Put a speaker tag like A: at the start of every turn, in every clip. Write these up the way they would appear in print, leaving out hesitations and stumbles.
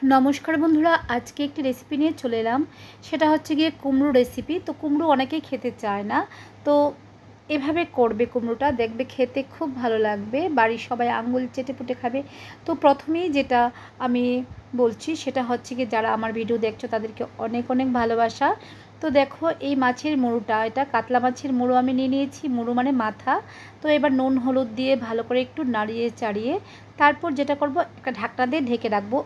A: নমস্কার বন্ধুরা, আজকে একটি রেসিপি নিয়ে চলে এলাম। সেটা হচ্ছে গিয়ে কুমড়ো রেসিপি। তো কুমড়ো অনেকেই খেতে চায় না, তো এভাবে করবে কুমড়োটা, দেখবে খেতে খুব ভালো লাগবে, বাড়ির সবাই আঙুল চেটে পুটে খাবে। তো প্রথমেই যেটা আমি বলছি সেটা হচ্ছে গিয়ে, যারা আমার ভিডিও দেখছো তাদেরকে অনেক অনেক ভালোবাসা। তো দেখো, এই মাছের মুড়োটা, এটা কাতলা মাছের মুড়ো আমি নিয়ে নিয়েছি, মুড়ো মানে মাথা। তো এবার নুন হলুদ দিয়ে ভালো করে একটু নাড়িয়ে চাড়িয়ে তারপর যেটা করব, একটা ঢাকনা দিয়ে ঢেকে রাখবো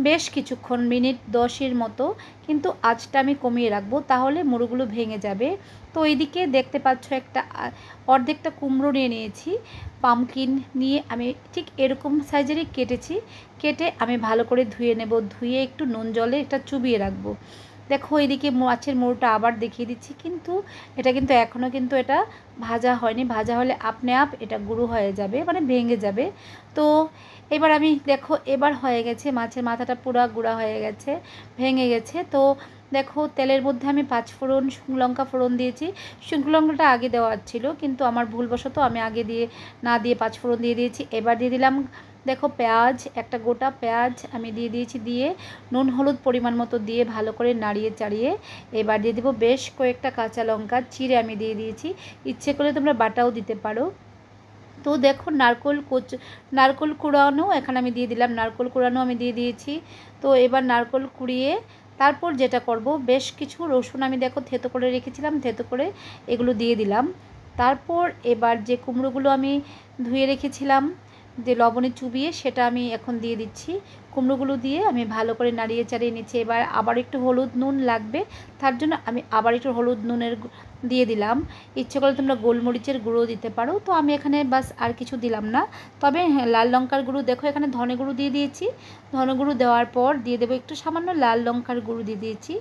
A: বেশ কিছুক্ষণ, মিনিট 10-এর মতো। কিন্তু আঁচটা আমি কমিয়ে রাখবো, তাহলে মুড়োগুলো ভেঙে যাবে। তো এইদিকে দেখতে পাচ্ছ একটা অর্ধেকটা কুমড়ো নিয়ে নিয়েছি। পামকিন নিয়ে আমি ঠিক এরকম সাইজেরই কেটেছি। কেটে আমি ভালো করে ধুয়ে নেব, ধুয়ে একটু নুন জলে এটা চুবিয়ে রাখবো। দেখো এদিকে মাছের মুড়োটা আবার দেখিয়ে দিচ্ছি, কিন্তু এটা কিন্তু এখনও কিন্তু এটা ভাজা হয়নি। ভাজা হলে আপনি আপ এটা গুঁড়ো হয়ে যাবে, মানে ভেঙে যাবে। তো এবার আমি দেখো, এবার হয়ে গেছে, মাছের মাথাটা পুরো গুঁড়া হয়ে গেছে, ভেঙে গেছে। তো দেখো তেলের মধ্যে আমি 5 ফোড়ন, শুকনো লঙ্কা ফোড়ন দিয়েছি। শুকনো লঙ্কাটা আগে দেওয়ার ছিল, কিন্তু আমার ভুলবশত আমি আগে না দিয়ে 5 ফোড়ন দিয়ে দিয়েছি। এবার দিয়ে দিলাম দেখো পেঁয়াজ, একটা গোটা পেঁয়াজ আমি দিয়ে দিয়েছি। দিয়ে নুন হলুদ পরিমাণ মতো দিয়ে ভালো করে নাড়িয়ে চাড়িয়ে এবার দিয়ে দেবো বেশ কয়েকটা কাঁচা লঙ্কা চিড়ে আমি দিয়ে দিয়েছি। ইচ্ছে করলে তোমরা বাটাও দিতে পারো। তো দেখো নারকোল কুড়ানো এখানে আমি দিয়ে দিলাম, নারকোল কুড়ানো আমি দিয়ে দিয়েছি। তো এবার নারকোল কুড়িয়ে তারপর যেটা করব, বেশ কিছু রসুন আমি দেখো থেতো করে রেখেছিলাম, থেতো করে এগুলো দিয়ে দিলাম। তারপর এবার যে কুমড়োগুলো আমি ধুয়ে রেখেছিলাম, যে লবণে চুবিয়ে, সেটা আমি এখন দিয়ে দিচ্ছি। কুমড়োগুলো দিয়ে আমি ভালো করে নাড়িয়ে চাড়িয়ে নিচ্ছি। এবার আবার একটু হলুদ নুন লাগবে, তার জন্য আমি আবার একটু হলুদ নুনের দিয়ে দিলাম। ইচ্ছে করলে তোমরা গোলমরিচের গুঁড়ো দিতে পারো। তো আমি এখানে বাস আর কিছু দিলাম না। তবে হ্যাঁ, লাল লঙ্কার গুঁড়ো, দেখো এখানে ধনে গুঁড়ো দিয়ে দিয়েছি। ধনে গুঁড়ো দেওয়ার পর দিয়ে দেবো একটু সামান্য লাল লঙ্কার গুঁড়ো দিয়ে দিয়েছি।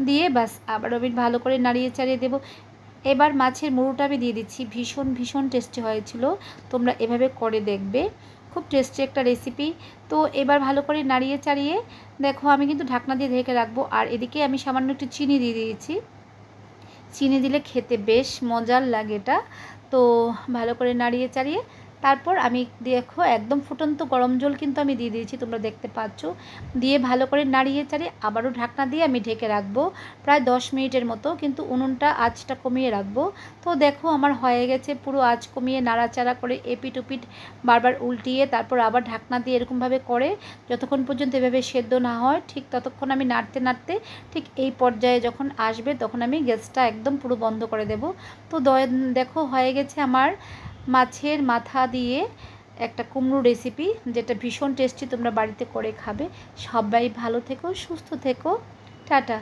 A: দিয়ে বাস আবার আমি ভালো করে নাড়িয়ে চাড়িয়ে দেবো। এবার মাছের মুড়োটা আমি দিয়ে দিচ্ছি। ভীষণ ভীষণ টেস্টি হয়েছিল, তোমরা এভাবে করে দেখবে, খুব টেস্টি একটা রেসিপি। তো এবার ভালো করে নাড়িয়ে চাড়িয়ে দেখো, আমি কিন্তু ঢাকনা দিয়ে ঢেকে রাখবো। আর এদিকে আমি সামান্য একটু চিনি দিয়ে দিয়েছি। চিনি দিলে খেতে বেশ মজার লাগে এটা। তো ভালো করে নাড়িয়ে চাড়িয়ে তারপর আমি দেখো একদম ফুটন্ত গরম জল কিন্তু আমি দিয়ে দিয়েছি, তোমরা দেখতে পাচ্ছ। দিয়ে ভালো করে নাড়িয়ে চাড়িয়ে আবারও ঢাকনা দিয়ে আমি ঢেকে রাখবো প্রায় 10 মিনিটের মতো, কিন্তু উনুনটা আঁচটা কমিয়ে রাখবো। তো দেখো আমার হয়ে গেছে, পুরো আঁচ কমিয়ে নাড়াচাড়া করে এপিট ওপিট বারবার উল্টিয়ে তারপর আবার ঢাকনা দিয়ে এরকমভাবে করে যতক্ষণ পর্যন্ত এভাবে সেদ্ধ না হয়, ঠিক ততক্ষণ আমি নাড়তে নাড়তে ঠিক এই পর্যায়ে যখন আসবে তখন আমি গ্যাসটা একদম পুরো বন্ধ করে দেব। তো দেখো হয়ে গেছে আমার মাছের মাথা দিয়ে একটা কুমড়ো রেসিপি, যেটা ভীষণ টেস্টি, তোমরা বাড়িতে করে খাবে। সবাই ভালো থেকো, সুস্থ থেকো, টাটা।